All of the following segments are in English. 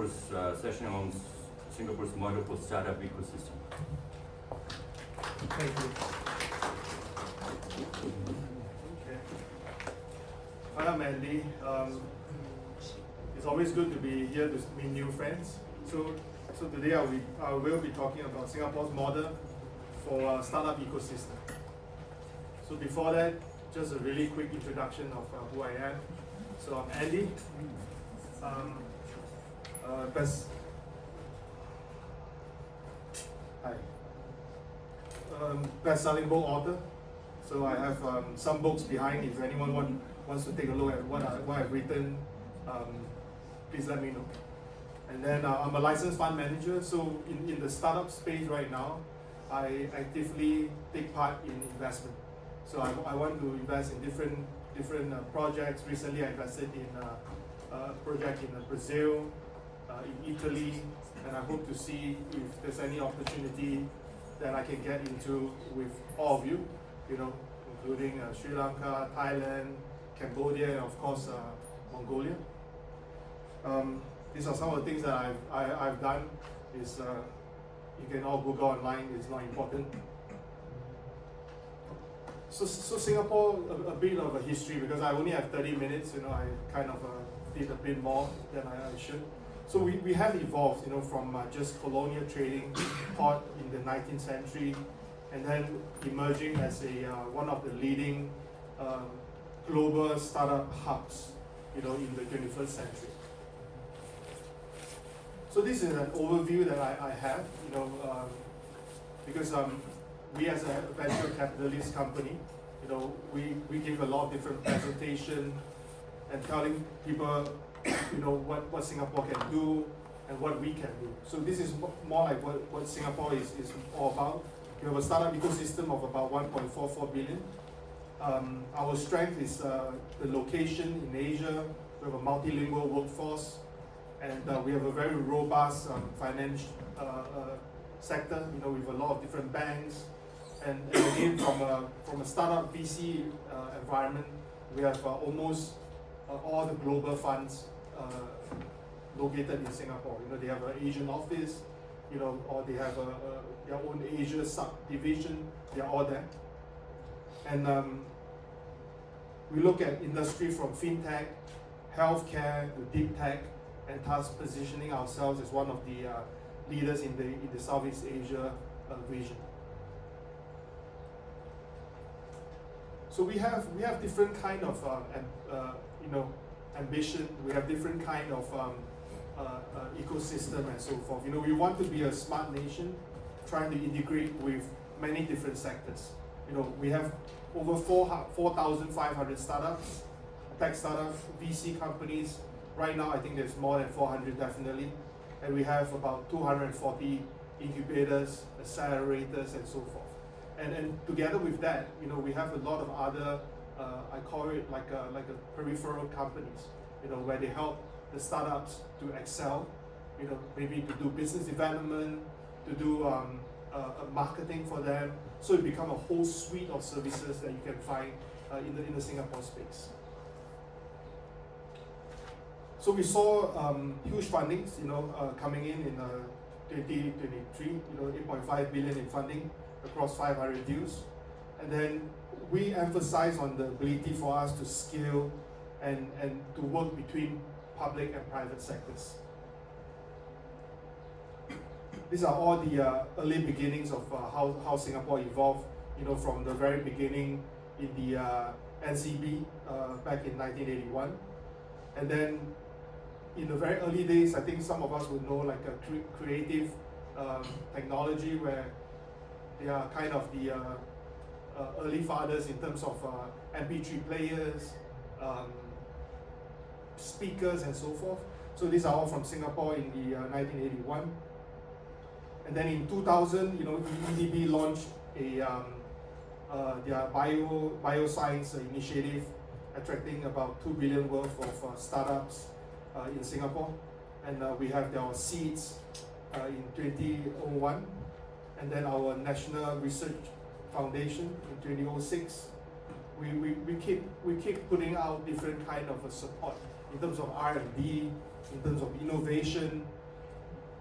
Singapore's session among Singapore's model for startup ecosystem. Thank you. Okay. Hi, I'm Andy. It's always good to be here to meet new friends. So today I will be talking about Singapore's model for startup ecosystem. So before that, just a really quick introduction of who I am. So I'm Andy. Best-selling book author. So I have some books behind. If anyone wants to take a look at what I've written, please let me know. And then I'm a licensed fund manager. So in the startup space right now, I actively take part in investment. So I want to invest in different projects. Recently, I invested in a project in Brazil, in Italy, and I hope to see if there's any opportunity that I can get into with all of you, including Sri Lanka, Thailand, Cambodia, and of course Mongolia. These are some of the things that I've done. You can all Google online. It's not important. So Singapore, a bit of a history, because I only have 30 minutes. I kind of did a bit more than I should. So we have evolved, from just colonial trading port in the 19th century, and then emerging as one of the leading global startup hubs, in the 21st century. So this is an overview that I have, because we as a venture capitalist company, we give a lot of different presentation and telling people, what Singapore can do and what we can do. So this is more like what Singapore is all about. We have a startup ecosystem of about 1.44 billion. Our strength is the location in Asia. We have a multilingual workforce, and we have a very robust finance sector. With a lot of different banks, and again from a startup VC environment, we have almost all the global funds located in Singapore. They have an Asian office, or they have their own Asia subdivision. They're all there. And we look at industry from fintech, healthcare to deep tech, and thus positioning ourselves as one of the leaders in the Southeast Asia region. So we have different kind of ambition. We have different kind of ecosystem and so forth. We want to be a smart nation, trying to integrate with many different sectors. We have over 4,500 startups, tech startups, VC companies. Right now, I think there's more than 400 definitely, and we have about 240 incubators, accelerators, and so forth. And together with that, we have a lot of other, I call it like a peripheral companies, where they help the startups to excel, maybe to do business development, to do marketing for them. So it becomes a whole suite of services that you can find in the Singapore space. So we saw huge fundings, coming in 2023, 8.5 billion in funding across 500 deals. And then we emphasize on the ability for us to scale and to work between public and private sectors. These are all the early beginnings of how Singapore evolved, from the very beginning in the NCB back in 1981. And then in the very early days, I think some of us would know like a creative technology, where they are kind of the early fathers in terms of MP3 players, speakers, and so forth. So these are all from Singapore in the 1981. And then in 2000, EDB launched their bioscience initiative, attracting about 2 billion worth of startups in Singapore. And we have our seeds in 2001, and then our National Research Foundation in 2006. We keep putting out different kind of support in terms of R&D, in terms of innovation.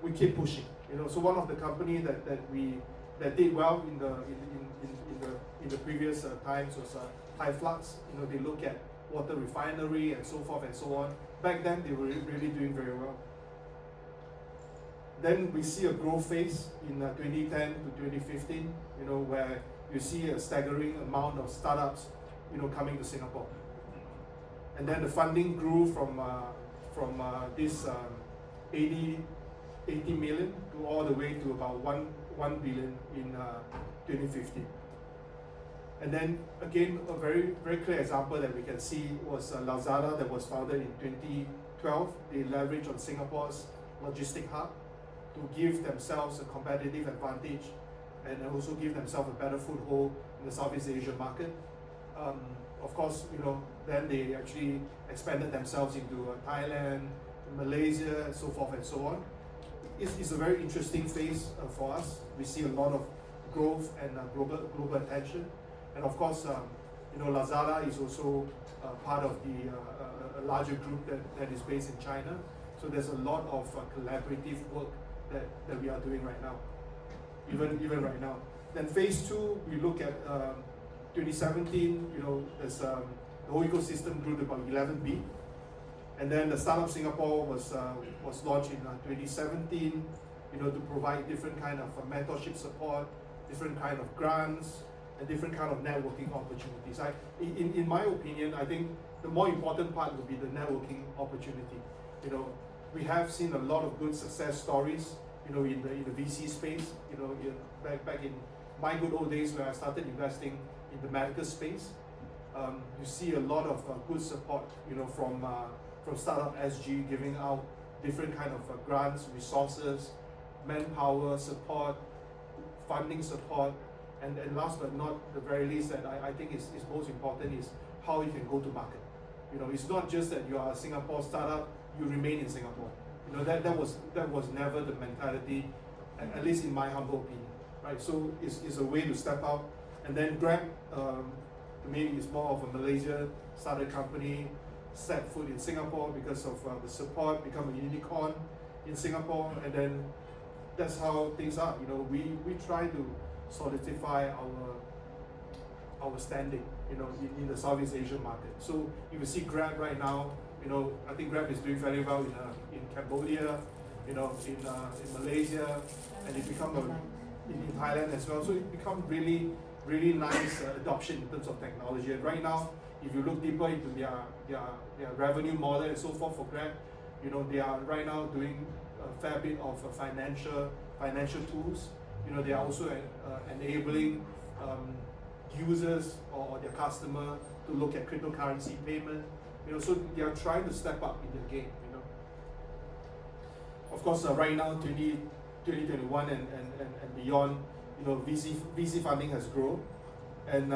We keep pushing. So one of the company that did well in the previous times was Thai Flux. They look at water refinery and so forth and so on. Back then, they were really doing very well. Then we see a growth phase in 2010 to 2015, where you see a staggering amount of startups, coming to Singapore. And then the funding grew from this 80 million to all the way to about 1 billion in 2015. And then again, a very, very clear example that we can see was Lazada, that was founded in 2012. They leveraged on Singapore's logistic hub to give themselves a competitive advantage and also give themselves a better foothold in the Southeast Asia market. Of course, then they actually expanded themselves into Thailand, Malaysia, and so forth and so on. It's a very interesting phase for us. We see a lot of growth and global attention. And of course, Lazada is also part of a larger group that is based in China. So there's a lot of collaborative work that we are doing right now, even right now. Then phase 2, we look at 2017. There's the whole ecosystem grew to about 11B, and then the Startup Singapore was launched in 2017. To provide different kind of mentorship support, different kind of grants, and different kind of networking opportunities. In my opinion, I think the more important part would be the networking opportunity. We have seen a lot of good success stories, in the VC space. Back in my good old days when I started investing in the medical space, you see a lot of good support, from Startup SG giving out different kind of grants, resources, manpower support, funding support, and last but not the very least, that I think is most important, is how you can go to market. It's not just that you are a Singapore startup, you remain in Singapore. That was never the mentality, at least in my humble opinion, right? So it's a way to step out. And then Grab, to me, is more of a Malaysia started company, set foot in Singapore because of the support, become a unicorn in Singapore, and then that's how things are. We try to solidify our standing, in the Southeast Asian market. So you will see Grab right now. I think Grab is doing very well in Cambodia, in Malaysia, and it become in Thailand as well. So it become really, really nice adoption in terms of technology. And right now, if you look deeper into their revenue model and so forth for Grab, they are right now doing a fair bit of financial tools. They are also enabling users or their customer to look at cryptocurrency payment. So they are trying to step up in the game. Of course, right now, 2021 and beyond, VC funding has grown, and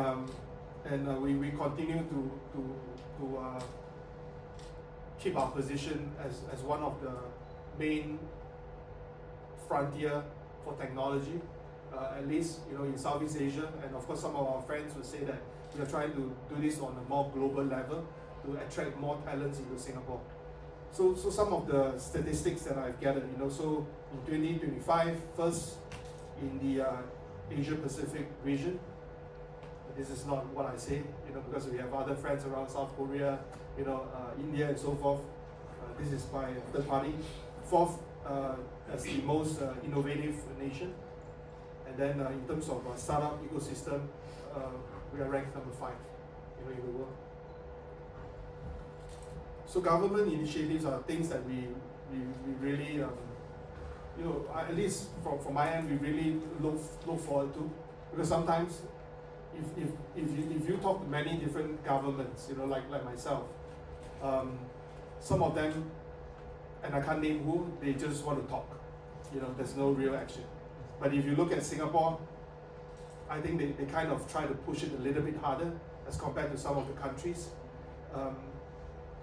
we continue to keep our position as one of the main frontier for technology, at least in Southeast Asia. And of course, some of our friends will say that we are trying to do this on a more global level to attract more talents into Singapore. So some of the statistics that I've gathered, so in 2025, first in the Asia Pacific region. This is not what I say, because we have other friends around South Korea, India and so forth. This is by a third party. Fourth, as the most innovative nation. And then in terms of startup ecosystem, we are ranked number 5, in the world. So government initiatives are things that we really, at least from my end, we really look forward to, because sometimes if you talk to many different governments, like myself, some of them, and I can't name who, they just want to talk. There's no real action. But if you look at Singapore, I think they kind of try to push it a little bit harder as compared to some of the countries,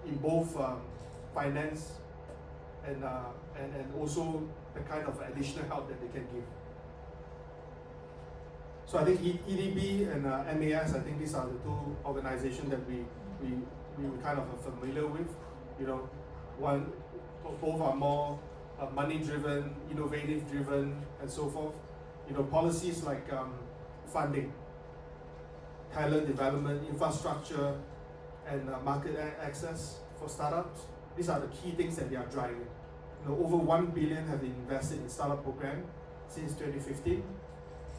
in both finance and also the kind of additional help that they can give. So I think EDB and MAS, I think these are the two organizations that we kind of are familiar with. One, both are more money-driven, innovative-driven, and so forth. Policies like funding, talent development, infrastructure, and market access for startups. These are the key things that they are driving. Over 1 billion have been invested in startup program since 2015.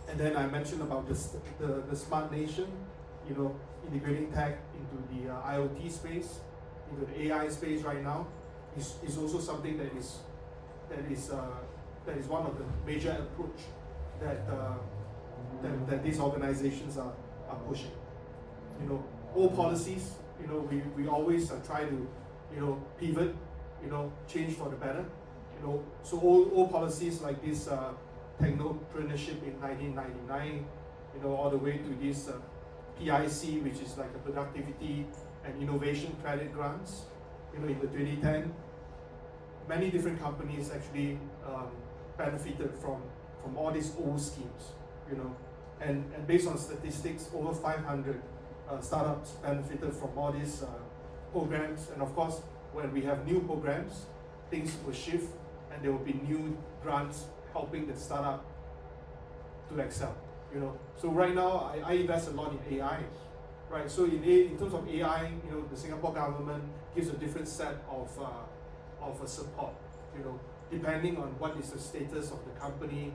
And then I mentioned about the smart nation, integrating tech into the IoT space, into the AI space right now, is also something that is one of the major approach that these organizations are pushing. All policies, we always try to pivot, change for the better. So all policies like this technopreneurship in 1999, all the way to this PIC, which is like a productivity and innovation credit grants, in the 2010. Many different companies actually benefited from all these old schemes, and based on statistics, over 500 startups benefited from all these programs. And of course, when we have new programs, things will shift, and there will be new grants helping the startup to excel. So right now, I invest a lot in AI, right? So in terms of AI, the Singapore government gives a different set of support, depending on what is the status of the company,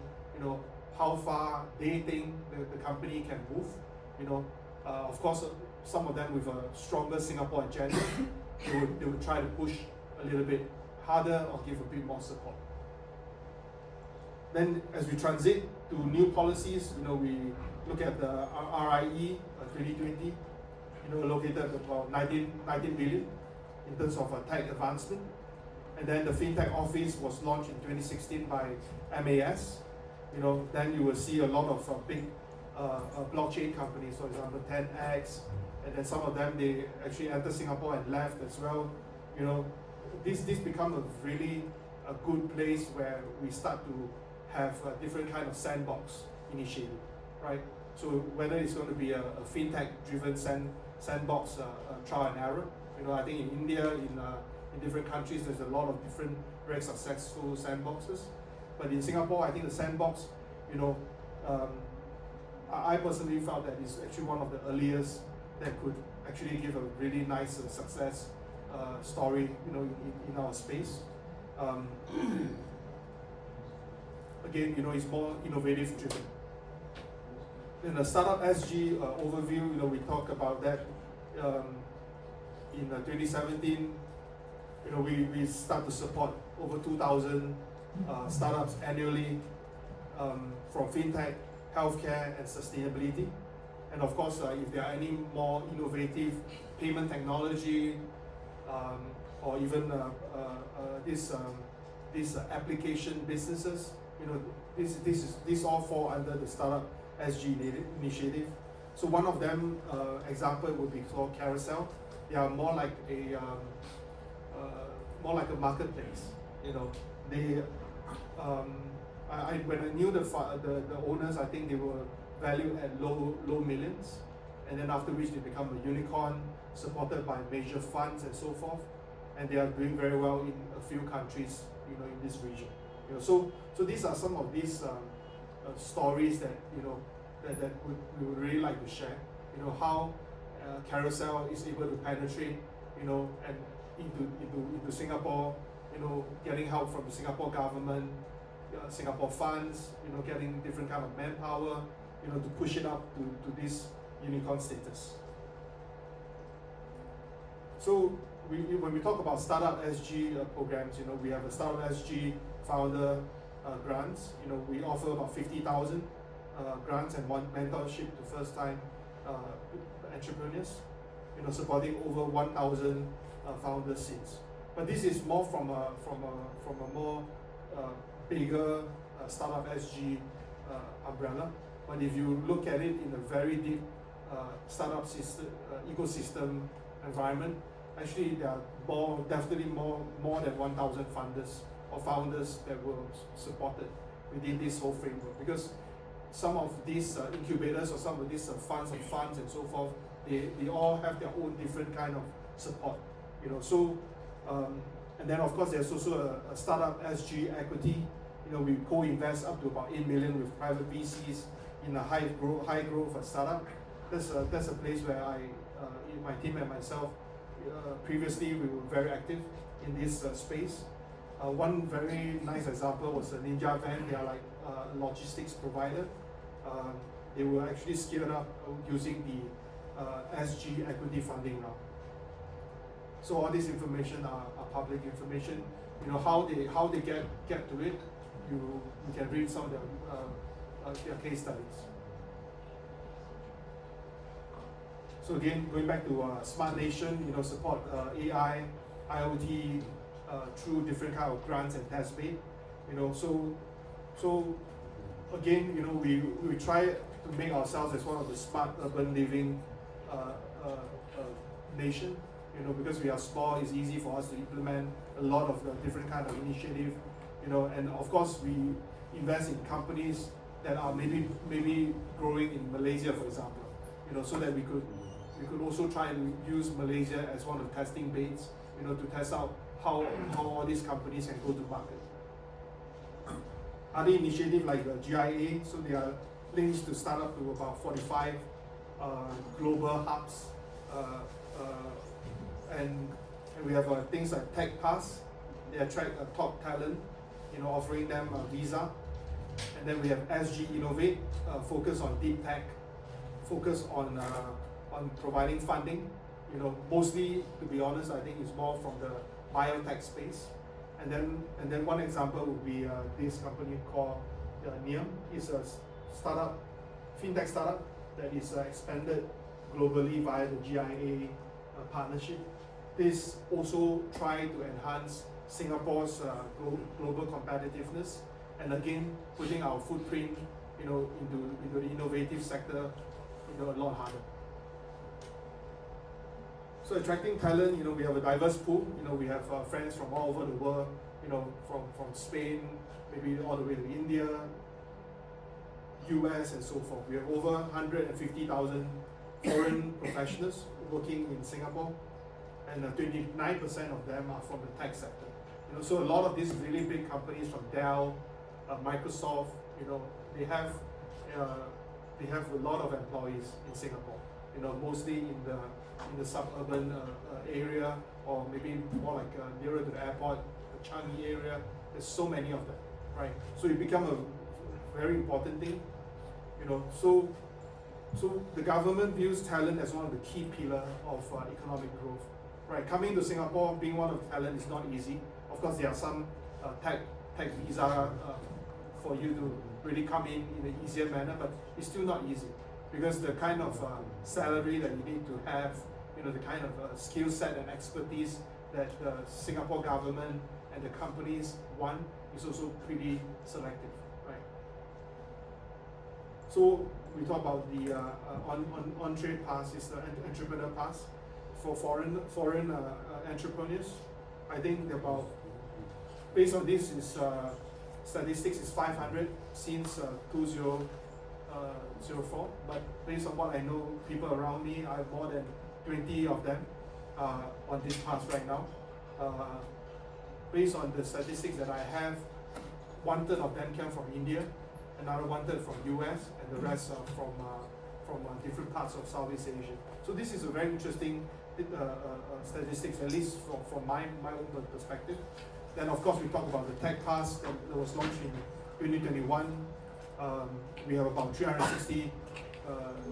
how far they think the company can move. Of course, some of them with a stronger Singapore agenda, they would try to push a little bit harder or give a bit more support. Then, as we transit to new policies, we look at the RIE 2020, located at about 19 billion in terms of tech advancement. And then the fintech office was launched in 2016 by MAS. Then you will see a lot of big blockchain companies, for example, 10x, and then some of them, they actually entered Singapore and left as well. This become a really good place where we start to have a different kind of sandbox initiative, right? So whether it's going to be a fintech-driven sandbox trial and error, I think in India, in different countries, there's a lot of different very successful sandboxes. But in Singapore, I think the sandbox, I personally felt that it's actually one of the earliest that could actually give a really nice success story, in our space. Again, it's more innovative driven. In the Startup SG overview, we talk about that in 2017. We start to support over 2,000 startups annually from fintech, healthcare, and sustainability. And of course, if there are any more innovative payment technology or even these application businesses, these all fall under the Startup SG initiative. So one of them, example, would be called Carousel. They are more like a marketplace. They when I knew the owners, I think they were valued at low millions, and then after which they become a unicorn, supported by major funds and so forth, and they are doing very well in a few countries, in this region. So these are some of these stories that that we would really like to share. How Carousel is able to penetrate, and into Singapore, getting help from the Singapore government, Singapore funds, getting different kind of manpower, to push it up to this unicorn status. So when we talk about Startup SG programs, we have a Startup SG founder grants. We offer about 50,000 grants and one mentorship to first-time entrepreneurs. Supporting over 1,000 founder seeds. But this is more from a more bigger Startup SG umbrella. But if you look at it in a very deep startup system, ecosystem environment, actually there are definitely more than 1,000 funders or founders that were supported within this whole framework. Because some of these incubators or some of these funds and so forth, they all have their own different kind of support. So And then of course there's also a startup SG equity. We co-invest up to about 8 million with private VCs in a high growth startup. That's a place where my team and myself, previously we were very active in this space. One very nice example was the Ninja Van. They are like a logistics provider. They were actually scaled up using the SG equity funding now. So all this information are public information. How they get to it. You can read some of their case studies. So again, going back to Smart Nation, support AI, IoT through different kind of grants and test bed. So again, we try to make ourselves as one of the smart urban living nation. Because we are small, it's easy for us to implement a lot of the different kind of initiative. And of course we invest in companies that are maybe growing in Malaysia, for example. So that we could also try to use Malaysia as one of the testing beds, to test out how all these companies can go to market. Other initiatives like the GIA, so there are links to start up to about 45 global hubs, and we have things like Tech Pass. They attract top talent, offering them a visa. And then we have SG Innovate, focus on deep tech, focus on providing funding. Mostly, to be honest, I think it's more from the biotech space. And then one example would be this company called Neum. It's a startup, fintech startup that is expanded globally via the GIA partnership. This also try to enhance Singapore's global competitiveness, and again putting our footprint, into the innovative sector, a lot harder. So attracting talent, we have a diverse pool. We have friends from all over the world. From Spain, maybe all the way to India, US, and so forth. We have over 150,000 foreign professionals working in Singapore, and 29% of them are from the tech sector. So a lot of these really big companies from Dell, Microsoft, they have a lot of employees in Singapore. Mostly in the suburban area, or maybe more like nearer to the airport, the Changi area. There's so many of them, right? So it become a very important thing. So the government views talent as one of the key pillars of economic growth. Right, coming to Singapore, being one of the talent is not easy. Of course, there are some tech visa for you to really come in an easier manner, but it's still not easy, because the kind of salary that you need to have, the kind of skill set and expertise that the Singapore government and the companies want is also pretty selective, right? So we talk about the on-trade pass, is the entrepreneur pass for foreign entrepreneurs. I think about, based on this is statistics is 500 since 2004, but based on what I know, people around me, I have more than 20 of them on this pass right now. Based on the statistics that I have, 1/3 of them came from India, another 1/3 from US, and the rest are from different parts of Southeast Asia. So this is a very interesting statistics, at least from my own perspective. Then of course we talk about the Tech Pass that was launched in 2021. We have about 360,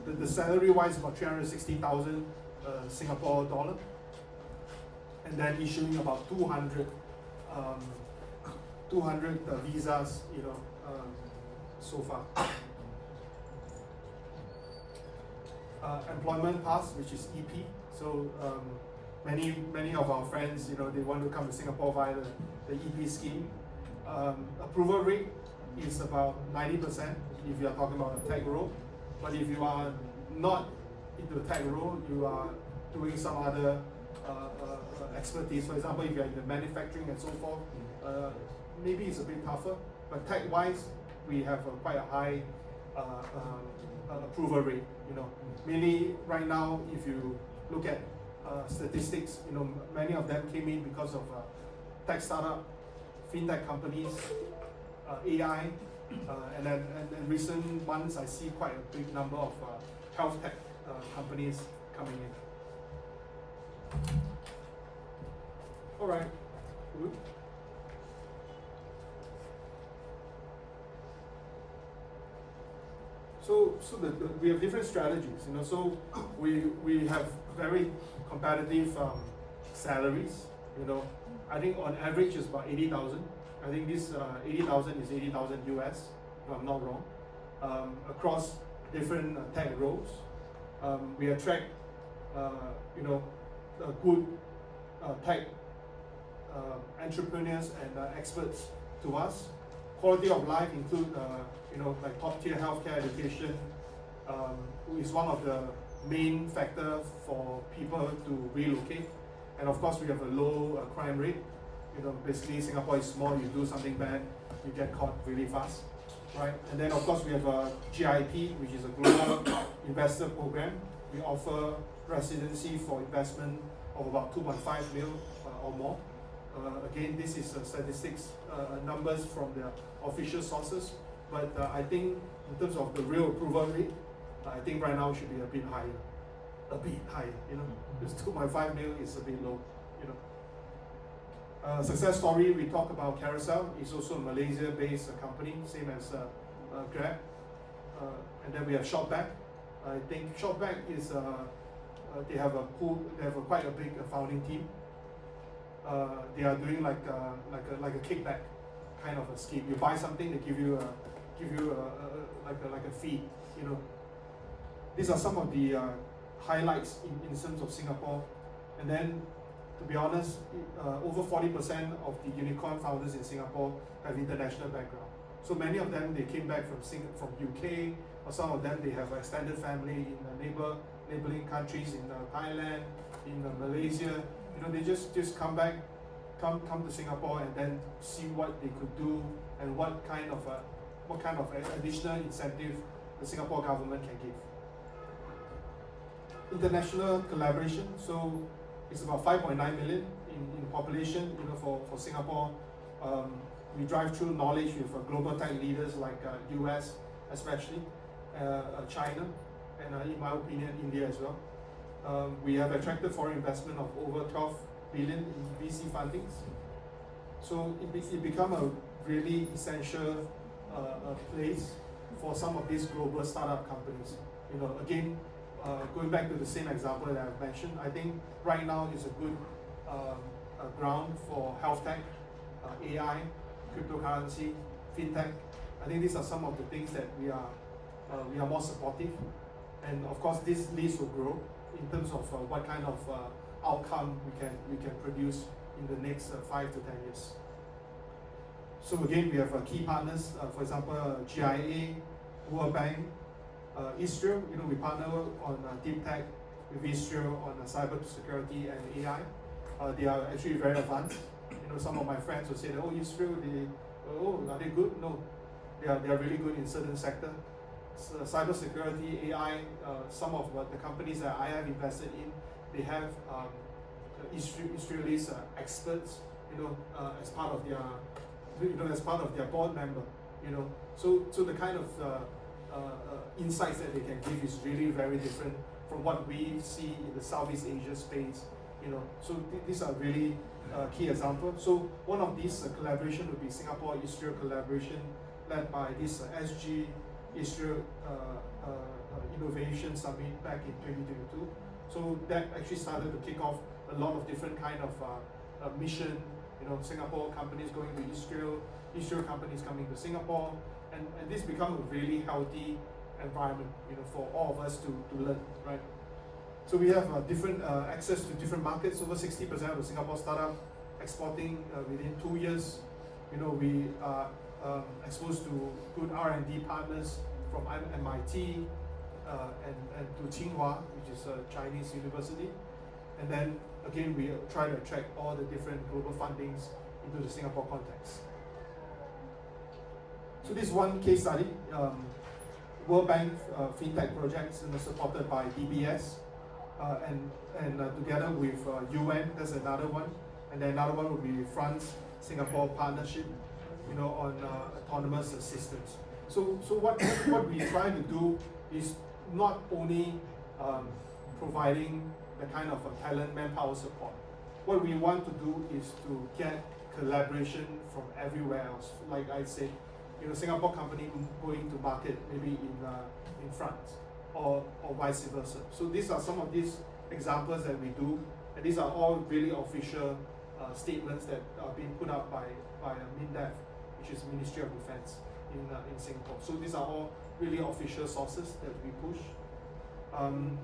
the salary wise about 360,000 Singapore dollar, and then issuing about 200 visas, so far. Employment pass, which is EP. So many of our friends, they want to come to Singapore via the EP scheme. Approval rate is about 90% if you are talking about a tech role. But if you are not into a tech role, you are doing some other expertise. For example, if you are in the manufacturing and so forth, maybe it's a bit tougher. But tech-wise, we have quite a high approval rate. Mainly right now, if you look at statistics, many of them came in because of tech startup, fintech companies, AI, and then in recent months I see quite a big number of health tech companies coming in. All right, good. So we have different strategies, So we have very competitive salaries, I think on average it's about 80,000. I think this 80,000 is 80,000 US, if I'm not wrong, across different tech roles. We attract, good tech entrepreneurs and experts to us. Quality of life include, like top tier healthcare education, is one of the main factor for people to relocate. And of course, we have a low crime rate. Basically Singapore is small. You do something bad, you get caught really fast, right? And then of course we have a GIP, which is a global investor program. We offer residency for investment of about 2.5 mil or more. Again, this is statistics, numbers from the official sources, but I think in terms of the real approval rate, I think right now it should be a bit higher. Because 2.5 mil is a bit low, Success story, we talk about Carousel. It's also a Malaysia-based company, same as Grab. And then we have Shopback. I think Shopback is, they have quite a big founding team. They are doing like a kickback kind of a scheme. You buy something, they give you a fee. These are some of the highlights in terms of Singapore. And then, to be honest, over 40% of the unicorn founders in Singapore have international background. So many of them, they came back from UK, or some of them they have extended family in neighboring countries, in Thailand, in Malaysia. They just come back, come to Singapore and then see what they could do and what kind of additional incentive the Singapore government can give. International collaboration, so it's about 5.9 million in population. For Singapore, we drive through knowledge with global tech leaders like US, especially China, and in my opinion, India as well. We have attracted foreign investment of over 12 billion in VC fundings. So it become a really essential place for some of these global startup companies. Again, going back to the same example that I've mentioned, I think right now is a good ground for health tech, AI, cryptocurrency, fintech. I think these are some of the things that we are more supportive, and of course this list will grow in terms of what kind of outcome we can produce in the next 5 to 10 years. So again, we have key partners, for example, GIA, World Bank, Israel. We partner on deep tech with Israel on cyber security and AI. They are actually very advanced. Some of my friends will say that, Israel, are they good? No, they are really good in certain sector. Cyber security, AI, some of the companies that I have invested in, they have Israelis experts, as part of their board member, So the kind of insights that they can give is really very different from what we see in the Southeast Asia space, So these are really key examples. So one of these collaboration would be Singapore-Israel collaboration led by this SG Israel Innovation Summit back in 2022. So that actually started to kick off a lot of different kind of mission. Singapore companies going to Israel, Israel companies coming to Singapore, and this become a really healthy environment, for all of us to learn, right? So we have different access to different markets. Over 60% of the Singapore startup exporting within 2 years. We are exposed to good R&D partners from MIT and to Tsinghua, which is a Chinese university. And then again, we try to attract all the different global fundings into the Singapore context. So this one case study, World Bank fintech projects, supported by DBS, and together with UN, that's another one. And then another one would be France-Singapore partnership, on autonomous systems. So what we try to do is not only providing the kind of talent manpower support. What we want to do is to get collaboration from everywhere else. Like I said, Singapore company going to market maybe in France or vice versa. So these are some of these examples that we do, and these are all really official statements that are being put out by MINDEF, which is Ministry of Defense in Singapore. So these are all really official sources that we push.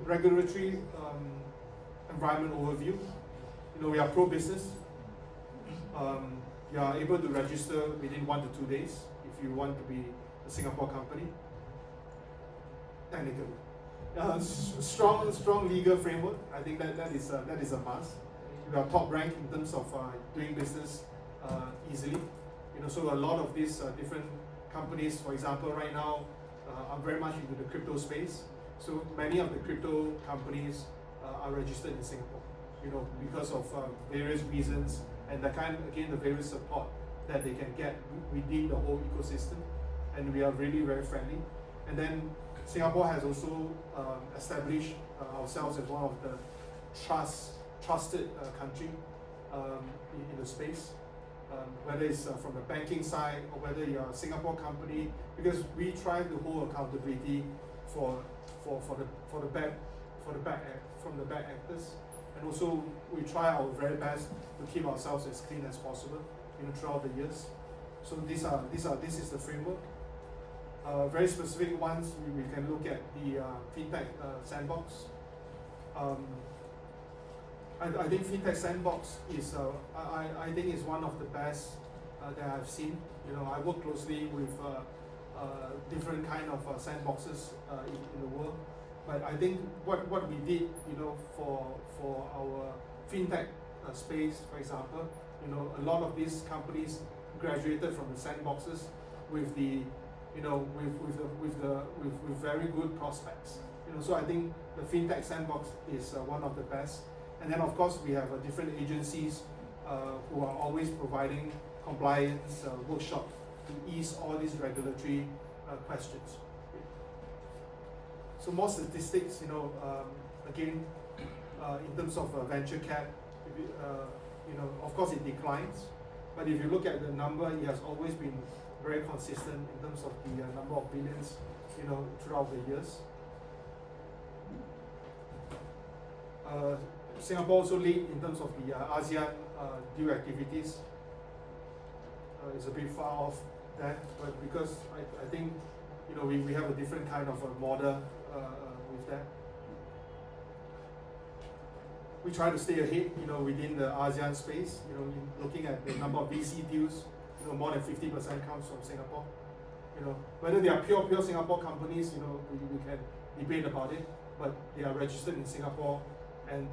Regulatory environment overview. We are pro-business. You are able to register within 1 to 2 days if you want to be a Singapore company. Technically, strong legal framework. I think that is a must. We are top ranked in terms of doing business easily. So a lot of these different companies, for example, right now are very much into the crypto space. So many of the crypto companies are registered in Singapore, because of various reasons, and the various support that they can get within the whole ecosystem. And we are really very friendly. And then Singapore has also established ourselves as one of the trusted country in the space, whether it's from the banking side or whether you're a Singapore company, because we try to hold accountability from the back actors, and also we try our very best to keep ourselves as clean as possible, throughout the years. So this is the framework. Very specific ones, we can look at the fintech sandbox. I think fintech sandbox is I think is one of the best that I've seen. I work closely with different kind of sandboxes in the world. But I think what we did, for our fintech space, for example, a lot of these companies graduated from the sandboxes with the, with very good prospects. So I think the fintech sandbox is one of the best. And then of course we have different agencies who are always providing compliance workshop to ease all these regulatory questions. So more statistics, again, in terms of venture cap, of course it declines, but if you look at the number, it has always been very consistent in terms of the number of billions, throughout the years. Singapore also lead in terms of the ASEAN deal activities. It's a bit far off that, but because I think we have a different kind of a model with that. We try to stay ahead, within the ASEAN space. Looking at the number of VC deals, more than 50% comes from Singapore. Whether they are pure Singapore companies, we can debate about it, but they are registered in Singapore, and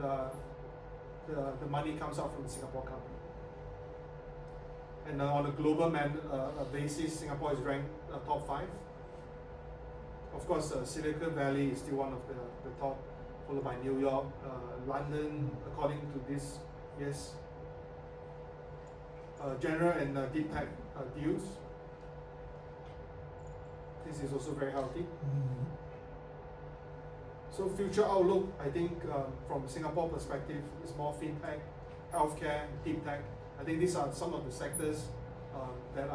the money comes out from the Singapore company. And on a global basis, Singapore is ranked top 5. Of course, Silicon Valley is still one of the top, followed by New York, London, according to this, yes. General and deep tech deals. This is also very healthy. So future outlook, I think from Singapore perspective, is more fintech, healthcare, deep tech. I think these are some of the sectors that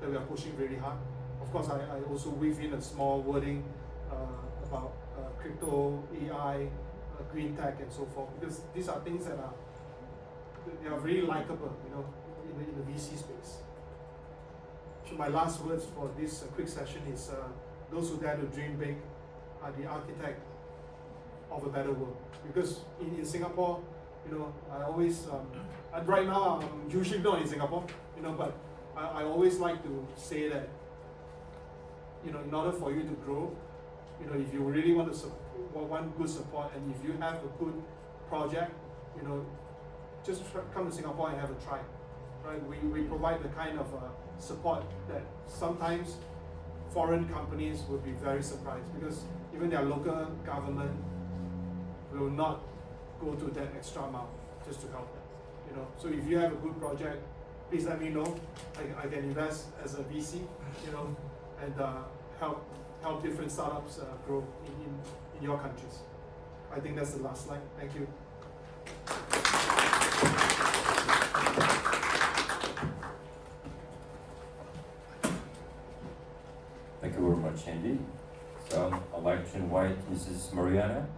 we are pushing really hard. Of course, I also weave in a small wording about crypto, AI, green tech, and so forth, because these are things that they are really likable, in the VC space. So my last words for this quick session is: those who dare to dream big are the architect of a better world. Because in Singapore, I always right now I'm usually not in Singapore, but I always like to say that, in order for you to grow, if you really want good support, and if you have a good project, just come to Singapore and have a try. Right? We provide the kind of support that sometimes foreign companies would be very surprised, because even their local government will not go to that extra mile just to help them. So if you have a good project, please let me know. I can invest as a VC, and help different startups grow in your countries. I think that's the last slide. Thank you. Thank you very much, Andy. So I'd like to invite Mrs. Mariana